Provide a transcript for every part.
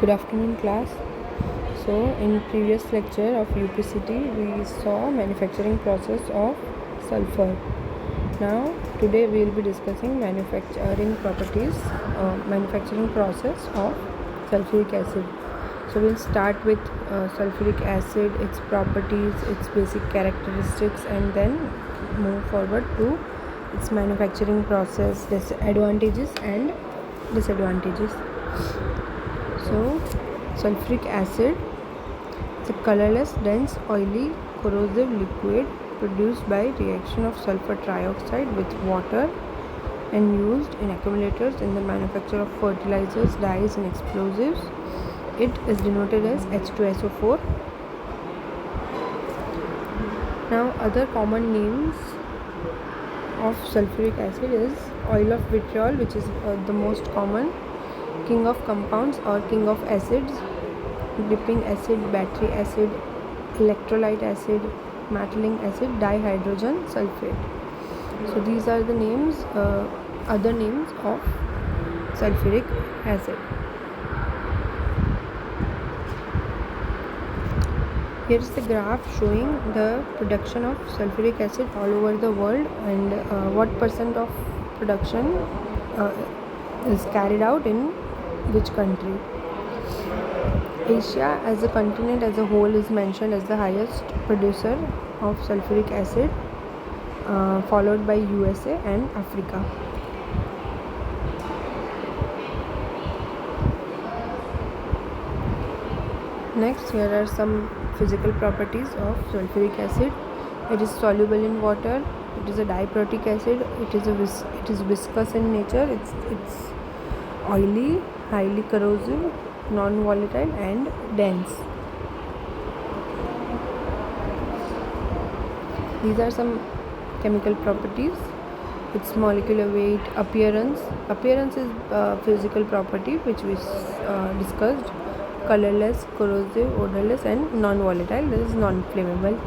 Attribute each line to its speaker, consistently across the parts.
Speaker 1: Good afternoon, class. So in previous lecture of UPCT we saw manufacturing process of sulfur. Now today we will be discussing manufacturing process of sulfuric acid. So we'll start with sulfuric acid, its properties, its basic characteristics, and then move forward to its manufacturing process, advantages and disadvantages. So sulfuric acid is a colorless, dense, oily, corrosive liquid produced by reaction of sulfur trioxide with water and used in accumulators in the manufacture of fertilizers, dyes and explosives. It is denoted as H2SO4. Now other common names of sulfuric acid is oil of vitriol, which is the most common, king of compounds or king of acids, dipping acid, battery acid, electrolyte acid, Mattling acid, dihydrogen sulfate. So these are the names, other names of sulfuric acid. Here is the graph showing the production of sulfuric acid all over the world and what percent of production is carried out in which country. Asia as a continent as a whole is mentioned as the highest producer of sulfuric acid, followed by USA and Africa. Next, here are some physical properties of sulfuric acid. It is soluble in water. It is a diprotic acid. It is viscous in nature. It's oily, highly corrosive, non-volatile and dense. These are some chemical properties. Its molecular weight, appearance is physical property which we discussed. Colorless, corrosive, odorless and non-volatile, this is non-flammable.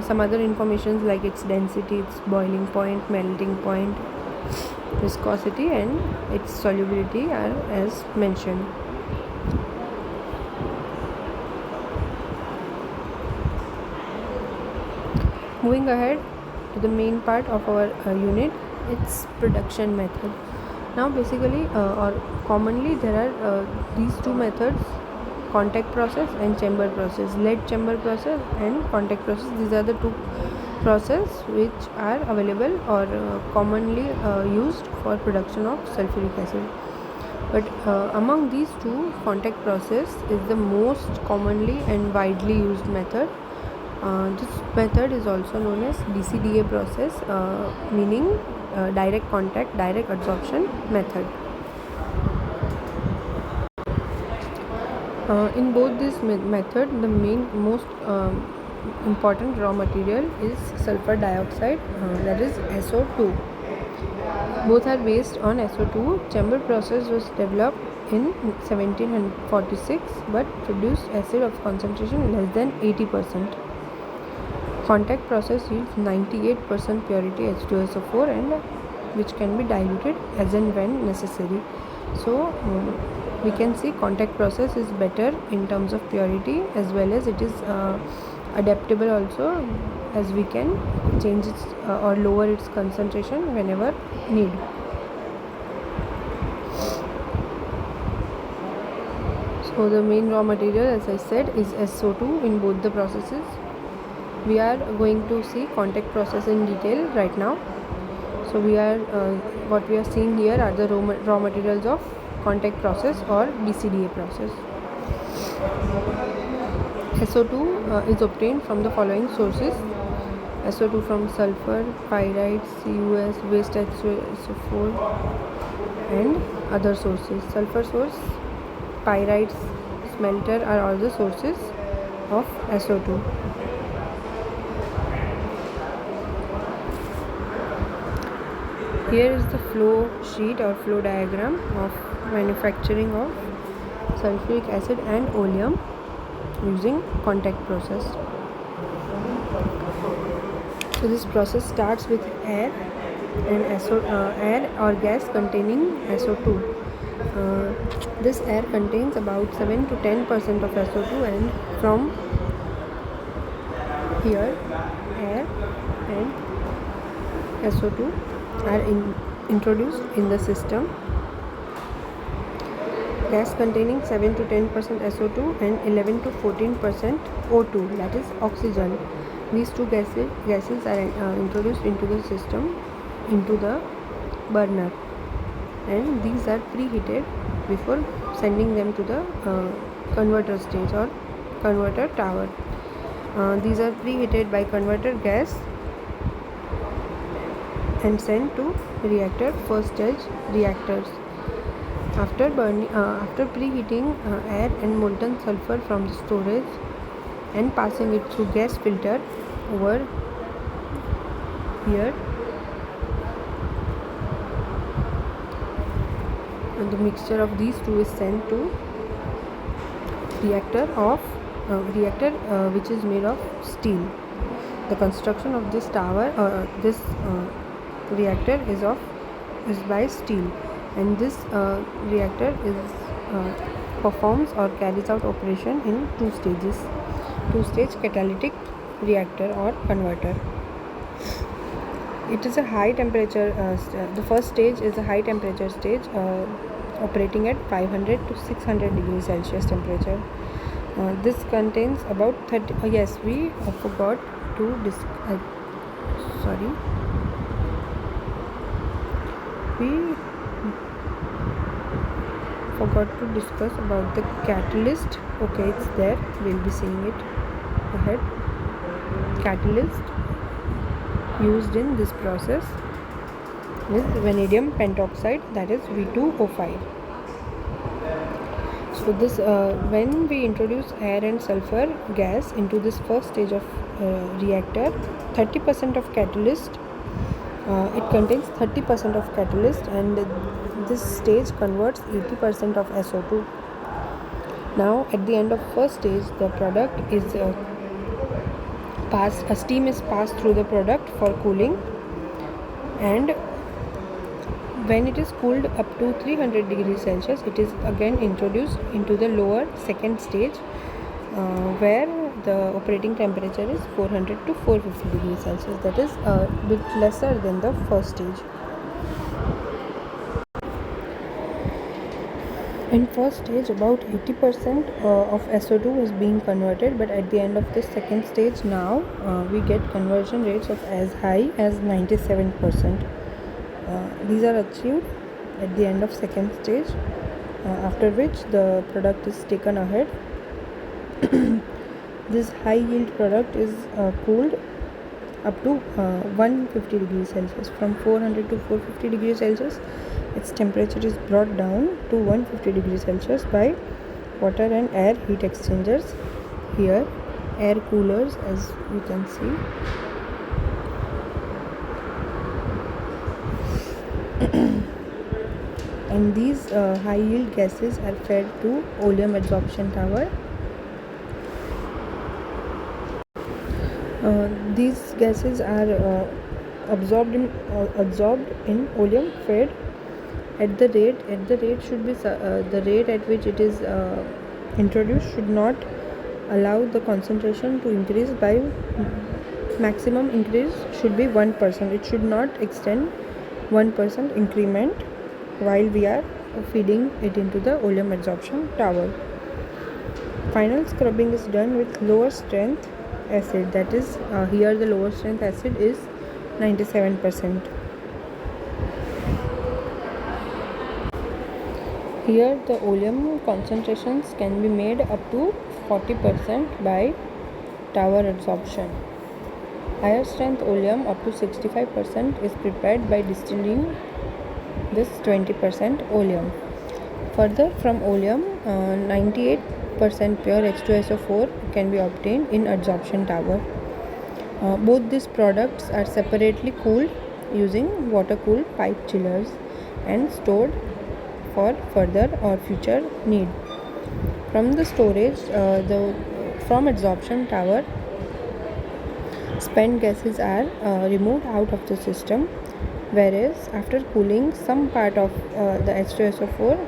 Speaker 1: Some other informations like its density, its boiling point, melting point, viscosity and its solubility are as mentioned. Moving ahead to the main part of our unit, its production method. Now basically or commonly there are these two methods, contact process and chamber process, lead chamber process and contact process. These are the two processes which are available or commonly used for production of sulfuric acid. But among these two, contact process is the most commonly and widely used method. This method is also known as DCDA process, meaning direct contact, direct adsorption method. In both this method, the most important raw material is sulfur dioxide, that is SO2. Both are based on SO2. Chamber process was developed in 1746 but produced acid of concentration less than 80%. Contact process yields 98% purity H2SO4 and which can be diluted as and when necessary. So we can see contact process is better in terms of purity as well as it is adaptable also, as we can change its or lower its concentration whenever need. So the main raw material, as I said, is SO2 in both the processes. We are going to see contact process in detail right now. So we are what we are seeing here are the raw materials of contact process or DCDA process. SO2 is obtained from the following sources: SO2 from sulfur, pyrites, CuS, waste H2SO4 and other sources. Sulfur source, pyrites, smelter are all the sources of SO2. Here is the flow sheet or flow diagram of manufacturing of sulfuric acid and oleum using contact process. So this process starts with air and air or gas containing SO2. This air contains about 7 to 10% of SO2, and from here air and SO2 are introduced in the system. Gas containing 7 to 10% SO2 and 11 to 14% O2, that is oxygen. These two gases are introduced into the system, into the burner, and these are preheated before sending them to the converter stage or converter tower. These are preheated by converter gas and sent to reactor first stage reactors. After preheating air and molten sulfur from the storage and passing it through gas filter over here, and the mixture of these two is sent to reactor which is made of steel. The construction of this tower this reactor is by steel, and this reactor performs or carries out operation in two stage catalytic reactor or converter. It is a high temperature the first stage is a high temperature stage operating at 500 to 600 degrees Celsius temperature. This contains about 30 yes, we forgot to we forgot to discuss about the catalyst. Okay, it's there, we'll be seeing it ahead. Catalyst used in this process is vanadium pentoxide, that is V2O5. So this when we introduce air and sulfur gas into this first stage of reactor, 30% of catalyst, it contains 30% of catalyst, and this stage converts 80% of SO2. Now at the end of first stage, the product is steam is passed through the product for cooling, and when it is cooled up to 300 degrees Celsius, it is again introduced into the lower second stage where the operating temperature is 400 to 450 degrees Celsius, that is a bit lesser than the first stage. In first stage, about 80% of SO2 is being converted, but at the end of this second stage now we get conversion rates of as high as 97%. These are achieved at the end of second stage, after which the product is taken ahead. This high yield product is cooled up to 150 degrees Celsius. From 400 to 450 degrees Celsius, its temperature is brought down to 150 degrees Celsius by water and air heat exchangers. Here, air coolers, as you can see. And these high yield gases are fed to oleum adsorption tower. These gases are absorbed in oleum fed at the rate should be the rate at which it is introduced should not allow the concentration to increase by maximum increase should be 1%. It should not extend 1% increment while we are feeding it into the oleum adsorption tower. Final scrubbing is done with lower strength acid, that is here the lower strength acid is 97%. Here the oleum concentrations can be made up to 40% by tower adsorption. Higher strength oleum up to 65% is prepared by distilling this 20% oleum. Further, from oleum 98% pure H2SO4 can be obtained in adsorption tower. Both these products are separately cooled using water cooled pipe chillers and stored for further or future need. From the storage, from adsorption tower, spent gases are removed out of the system, whereas after cooling, some part of the H2SO4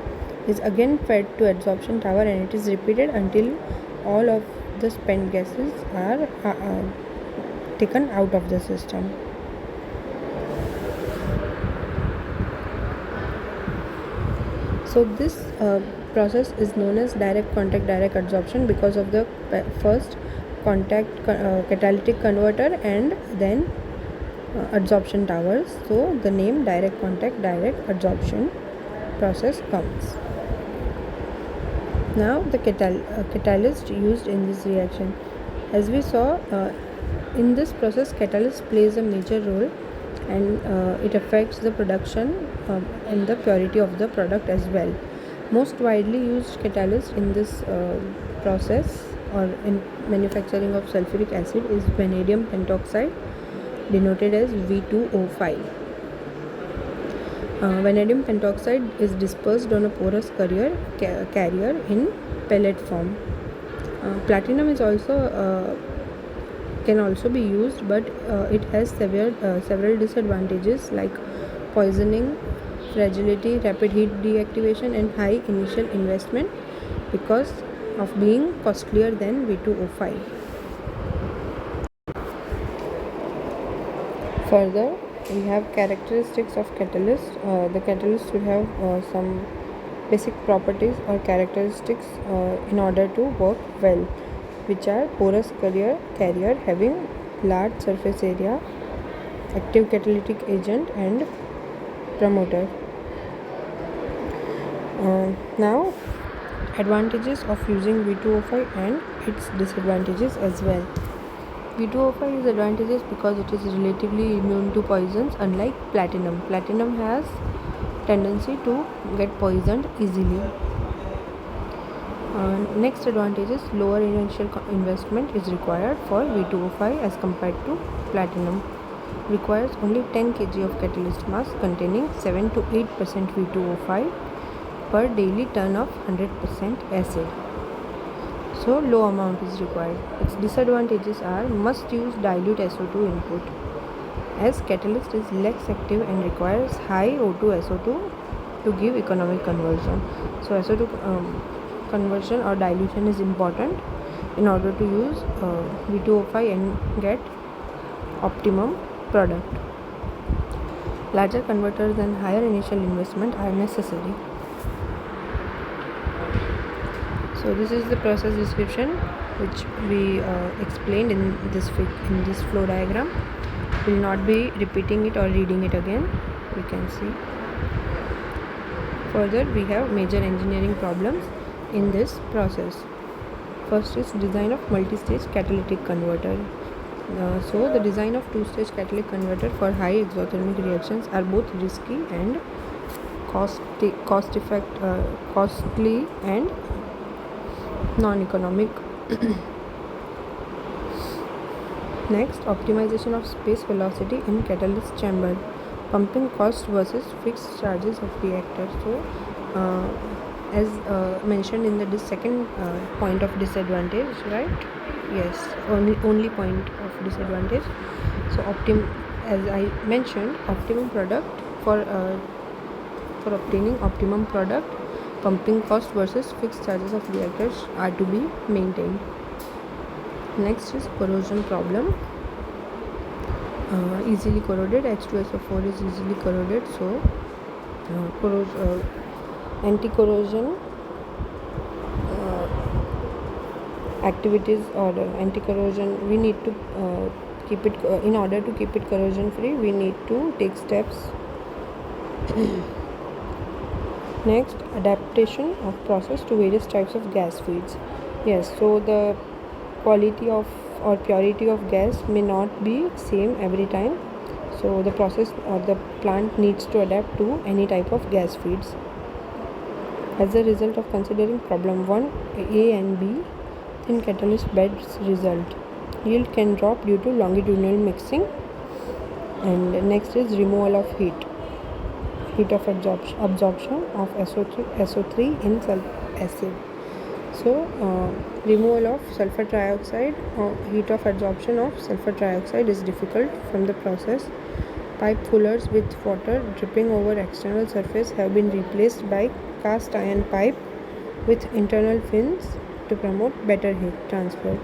Speaker 1: is again fed to adsorption tower, and it is repeated until all of the spent gases are taken out of the system. So this process is known as direct contact direct adsorption because of the first catalytic converter and then adsorption towers. So the name direct contact direct adsorption process comes. Now the catalyst used in this reaction. As we saw, in this process catalyst plays a major role, and it affects the production and the purity of the product as well. Most widely used catalyst in this process or in manufacturing of sulfuric acid is vanadium pentoxide, denoted as V2O5. Vanadium pentoxide is dispersed on a porous carrier in pellet form. Platinum is also can also be used, but it has several disadvantages like poisoning, fragility, rapid heat deactivation, and high initial investment because of being costlier than V2O5. Further, we have characteristics of catalyst. The catalyst should have some basic properties or characteristics in order to work well, which are porous carrier having large surface area, active catalytic agent, and promoter. Now, advantages of using V2O5 and its disadvantages as well. V2O5 is advantageous because it is relatively immune to poisons, unlike platinum. Platinum has tendency to get poisoned easily. Next advantage is lower initial investment is required for V2O5 as compared to platinum. Requires only 10 kg of catalyst mass containing 7 to 8% V2O5 per daily ton of 100% acid. So low amount is required. Its disadvantages are must use dilute SO2 input, as catalyst is less active and requires high O2 SO2 to give economic conversion. So SO2 conversion or dilution is important in order to use V2O5 and get optimum product. Larger converters and higher initial investment are necessary. So this is the process description which we explained in this flow diagram. We will not be repeating it or reading it again. We can see. Further, we have major engineering problems in this process. First is design of multi-stage catalytic converter. So the design of two-stage catalytic converter for high exothermic reactions are both risky and costly and non-economic. Next, optimization of space velocity in catalyst chamber, pumping cost versus fixed charges of reactor. So as mentioned in the second point of disadvantage, right? Yes, only point of disadvantage. So as I mentioned, optimum product for obtaining optimum product, pumping cost versus fixed charges of reactors are to be maintained. Next is corrosion problem. Easily corroded, H2SO4 is easily corroded, so anti-corrosion activities or anti-corrosion, we need to keep it in order to keep it corrosion free, we need to take steps. Next, adaptation of process to various types of gas feeds. Yes, so the quality of or purity of gas may not be same every time, so the process or the plant needs to adapt to any type of gas feeds. As a result of considering problem 1, A and B in catalyst beds result, yield can drop due to longitudinal mixing. And next is removal of heat of absorption of SO3 in acid. So removal of sulfur trioxide or heat of adsorption of sulfur trioxide is difficult from the process. Pipe fullers with water dripping over external surface have been replaced by cast iron pipe with internal fins to promote better heat transfer.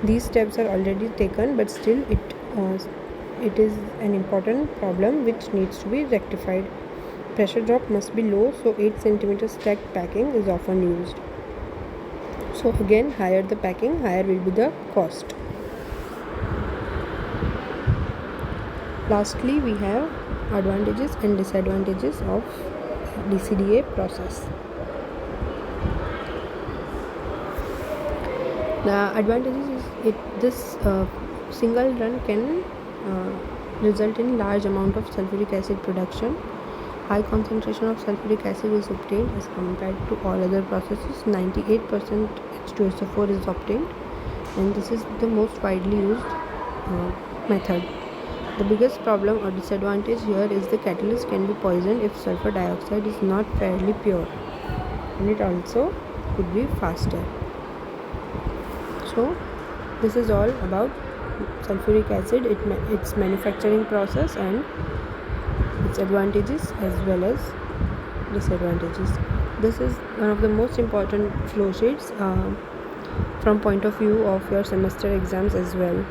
Speaker 1: These steps are already taken, but still it is an important problem which needs to be rectified. Pressure drop must be low, so 8 cm stacked packing is often used. So again, higher the packing, higher will be the cost. Lastly, we have advantages and disadvantages of DCDA process. The advantages is this single run can result in large amount of sulfuric acid production. High concentration of sulfuric acid is obtained as compared to all other processes. 98% H2SO4 is obtained, and this is the most widely used method. The biggest problem or disadvantage here is the catalyst can be poisoned if sulfur dioxide is not fairly pure, and it also could be faster. So this is all about sulfuric acid, its manufacturing process and its advantages as well as disadvantages. This is one of the most important flow sheets from point of view of your semester exams as well.